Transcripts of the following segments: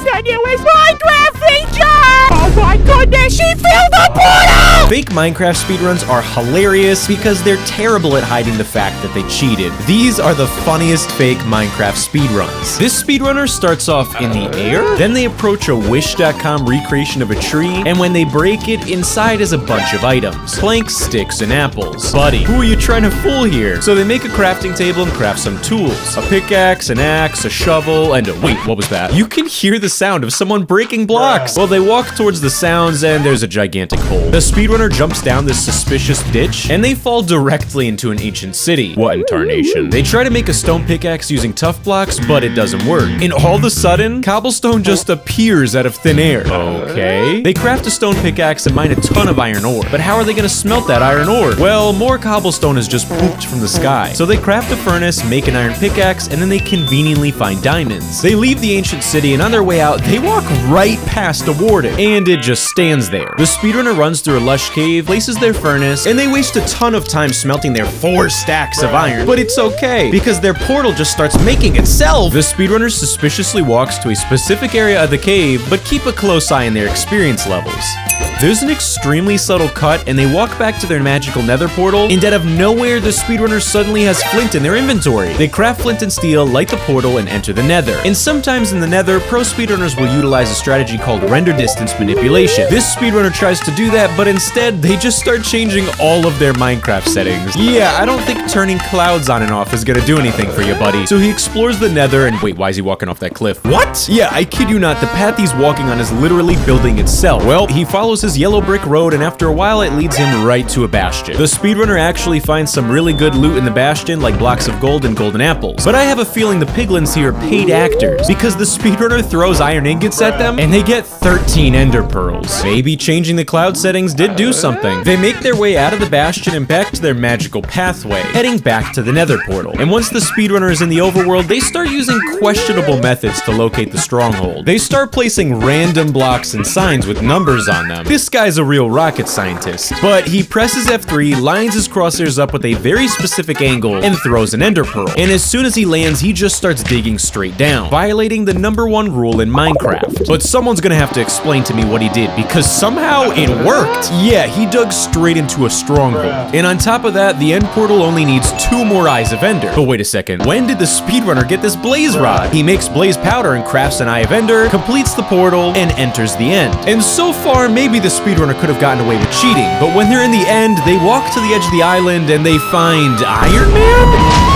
It's the newest Minecraft feature! Oh my goodness, she filled the portal! Fake Minecraft speedruns are hilarious because they're terrible at hiding the fact that they cheated. These are the funniest fake Minecraft speedruns. This speedrunner starts off in the air, then they approach a Wish.com recreation of a tree, and when they break it, inside is a bunch of items. Planks, sticks, and apples. Buddy, who are you trying to fool here? So they make a crafting table and craft some tools. A pickaxe, an axe, a shovel, and wait, what was that? You can hear the sound of someone breaking blocks. Well, they walk towards the sounds and there's a gigantic hole. The speedrunner jumps down this suspicious ditch and they fall directly into an ancient city. What in tarnation? They try to make a stone pickaxe using tough blocks, but it doesn't work. And all of a sudden, cobblestone just appears out of thin air. Okay. They craft a stone pickaxe and mine a ton of iron ore. But how are they gonna smelt that iron ore? Well, more cobblestone is just pooped from the sky. So they craft a furnace, make an iron pickaxe, and then they conveniently find diamonds. They leave the ancient city and on their way out, they walk right past a warden. And it just stands there. The speedrunner runs through a lush cave, places their furnace, and they waste a ton of time smelting their 4 stacks of iron. But it's okay, because their portal just starts making itself. The speedrunner suspiciously walks to a specific area of the cave, but keep a close eye on their experience levels. There's an extremely subtle cut, and they walk back to their magical nether portal, and out of nowhere, the speedrunner suddenly has flint in their inventory. They craft flint and steel, light the portal, and enter the nether. And sometimes in the nether, pro speedrunners will utilize a strategy called render distance manipulation. This speedrunner tries to do that, but instead, they just start changing all of their Minecraft settings. Yeah, I don't think turning clouds on and off is gonna do anything for you, buddy. So he explores the nether, and wait, why is he walking off that cliff? What? Yeah, I kid you not, the path he's walking on is literally building itself. Well, he follows his yellow brick road, and after a while, it leads him right to a bastion. The speedrunner actually finds some really good loot in the bastion, like blocks of gold and golden apples. But I have a feeling the piglins here are paid actors, because the speedrunner throws iron ingots at them, and they get 13 ender pearls. Maybe changing the cloud settings did do something. They make their way out of the bastion and back to their magical pathway, heading back to the nether portal. And once the speedrunner is in the overworld, they start using questionable methods to locate the stronghold. They start placing random blocks and signs with numbers on them. This guy's a real rocket scientist. But he presses F3, lines his crosshairs up with a very specific angle, and throws an ender pearl. And as soon as he lands, he just starts digging straight down, violating the #1 rule in Minecraft. But someone's gonna have to explain to me what he did, because somehow it worked. Yeah, he dug straight into a stronghold. And on top of that, the end portal only needs 2 more eyes of ender. But wait a second, when did the speedrunner get this blaze rod? He makes blaze powder and crafts an eye of ender, completes the portal, and enters the end. And so far, maybe the speedrunner could have gotten away with cheating, but when they're in the end, they walk to the edge of the island and they find Iron Man?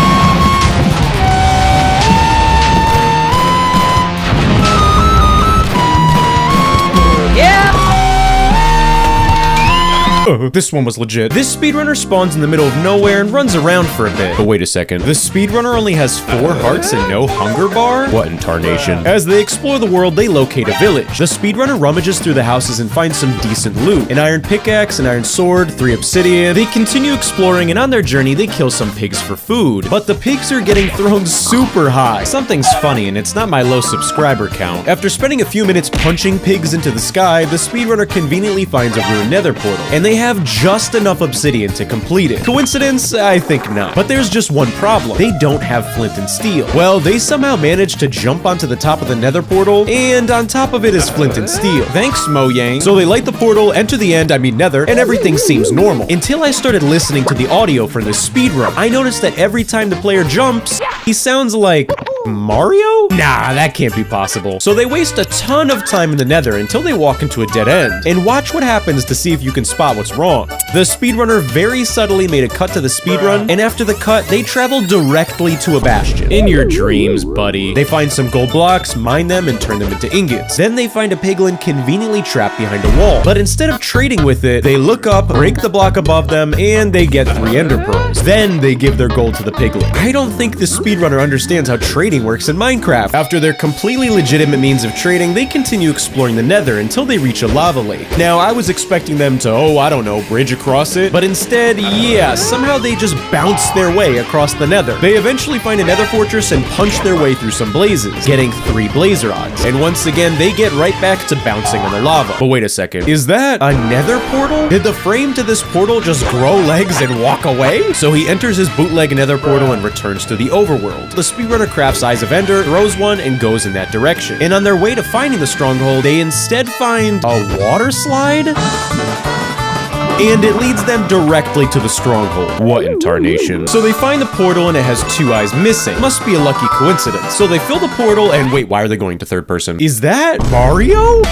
This one was legit. This speedrunner spawns in the middle of nowhere and runs around for a bit. But wait a second, the speedrunner only has 4 hearts and no hunger bar? What in tarnation? As they explore the world, they locate a village. The speedrunner rummages through the houses and finds some decent loot. An iron pickaxe, an iron sword, 3 obsidian. They continue exploring, and on their journey, they kill some pigs for food. But the pigs are getting thrown super high. Something's funny, and it's not my low subscriber count. After spending a few minutes punching pigs into the sky, the speedrunner conveniently finds a ruined nether portal. And they have just enough obsidian to complete it. Coincidence? I think not. But there's just one problem. They don't have flint and steel. Well, they somehow managed to jump onto the top of the nether portal, and on top of it is flint and steel. Thanks, Mojang. So they light the portal, enter the end, nether, and everything seems normal. Until I started listening to the audio for this speedrun. I noticed that every time the player jumps, he sounds like Mario? Nah, that can't be possible. So they waste a ton of time in the nether until they walk into a dead end. And watch what happens to see if you can spot what's wrong. The speedrunner very subtly made a cut to the speedrun, and after the cut, they travel directly to a bastion. In your dreams, buddy. They find some gold blocks, mine them, and turn them into ingots. Then they find a piglin conveniently trapped behind a wall. But instead of trading with it, they look up, break the block above them, and they get 3 ender pearls. Then they give their gold to the piglin. I don't think the speedrunner understands how trading works in Minecraft. After their completely legitimate means of trading, they continue exploring the nether until they reach a lava lake. Now, I was expecting them to, I don't know, bridge across it, but instead, yeah, somehow they just bounce their way across the nether. They eventually find a nether fortress and punch their way through some blazes, getting 3 blaze rods. And once again, they get right back to bouncing on the lava. But wait a second, is that a nether portal? Did the frame to this portal just grow legs and walk away? So he enters his bootleg nether portal and returns to the overworld. The speedrunner crafts size of ender, throws one, and goes in that direction. And on their way to finding the stronghold, they instead find a water slide? And it leads them directly to the stronghold. What in tarnation? So they find the portal and it has 2 eyes missing. Must be a lucky coincidence. So they fill the portal and wait, why are they going to third person? Is that Mario?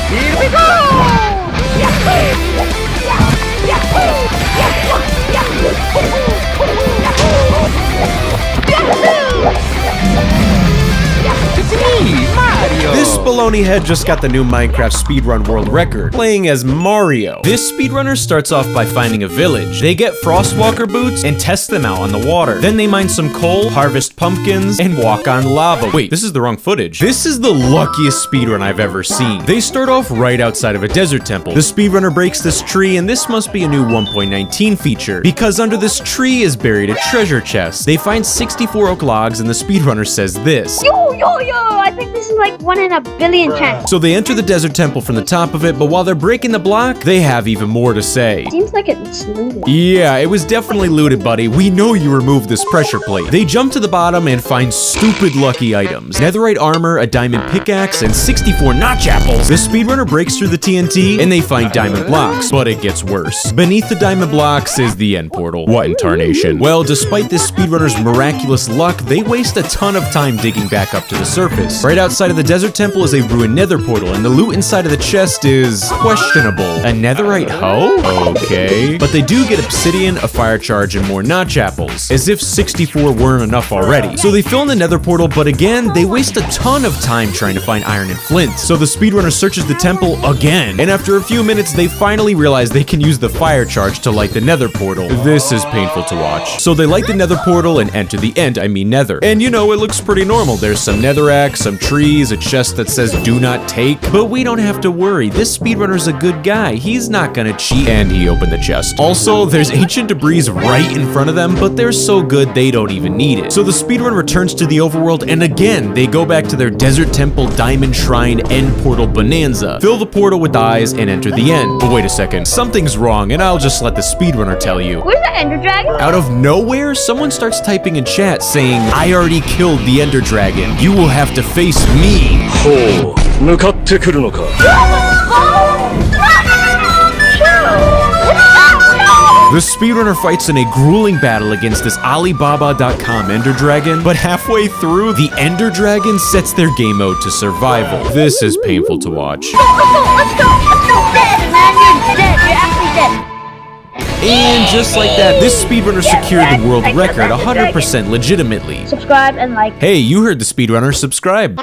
Here we go! It's me, Mario! This baloney head just got the new Minecraft speedrun world record, playing as Mario. This speedrunner starts off by finding a village. They get Frostwalker boots and test them out on the water. Then they mine some coal, harvest pumpkins, and walk on lava. Wait, this is the wrong footage. This is the luckiest speedrun I've ever seen. They start off right outside of a desert temple. The speedrunner breaks this tree, and this must be a new 1.19 feature, because under this tree is buried a treasure chest. They find 64 oak logs, and the speedrunner says this. Yo! I think this is like 1 in a billion chance. So they enter the desert temple from the top of it, but while they're breaking the block, they have even more to say. Seems like it's looted. Yeah, it was definitely looted, buddy. We know you removed this pressure plate. They jump to the bottom and find stupid lucky items. Netherite armor, a diamond pickaxe, and 64 notch apples. The speedrunner breaks through the TNT, and they find diamond blocks. But it gets worse. Beneath the diamond blocks is the end portal. What in tarnation? Well, despite this speedrunner's miraculous luck, they waste a ton of time digging back up to the surface. Right outside of the desert temple is a ruined nether portal, and the loot inside of the chest is questionable. A netherite hoe? Okay. But they do get obsidian, a fire charge, and more notch apples, as if 64 weren't enough already. So they fill in the nether portal, but again, they waste a ton of time trying to find iron and flint. So the speedrunner searches the temple again, and after a few minutes, they finally realize they can use the fire charge to light the nether portal. This is painful to watch. So they light the nether portal and enter the nether. And you know, it looks pretty normal. There's some netherrack, some trees, a chest that says do not take, but we don't have to worry. This speedrunner's a good guy. He's not gonna cheat. And he opened the chest. Also, there's ancient debris right in front of them, but they're so good they don't even need it. So the speedrunner returns to the overworld, and again, they go back to their desert temple, diamond shrine, end portal bonanza. Fill the portal with eyes and enter the end. But wait a second, something's wrong, and I'll just let the speedrunner tell you. Where's the Ender Dragon? Out of nowhere, someone starts typing in chat saying, I already killed the Ender Dragon. You will have to face me. ほう、向かってくるのか。The speedrunner fights in a grueling battle against this Alibaba.com Ender Dragon, but halfway through, the Ender Dragon sets their game mode to survival. This is painful to watch. Let's go! Dead, man, you're dead. You're actually dead. And just like that, this speedrunner secured the world record 100% legitimately. Subscribe and like. Hey, you heard the speedrunner, subscribe.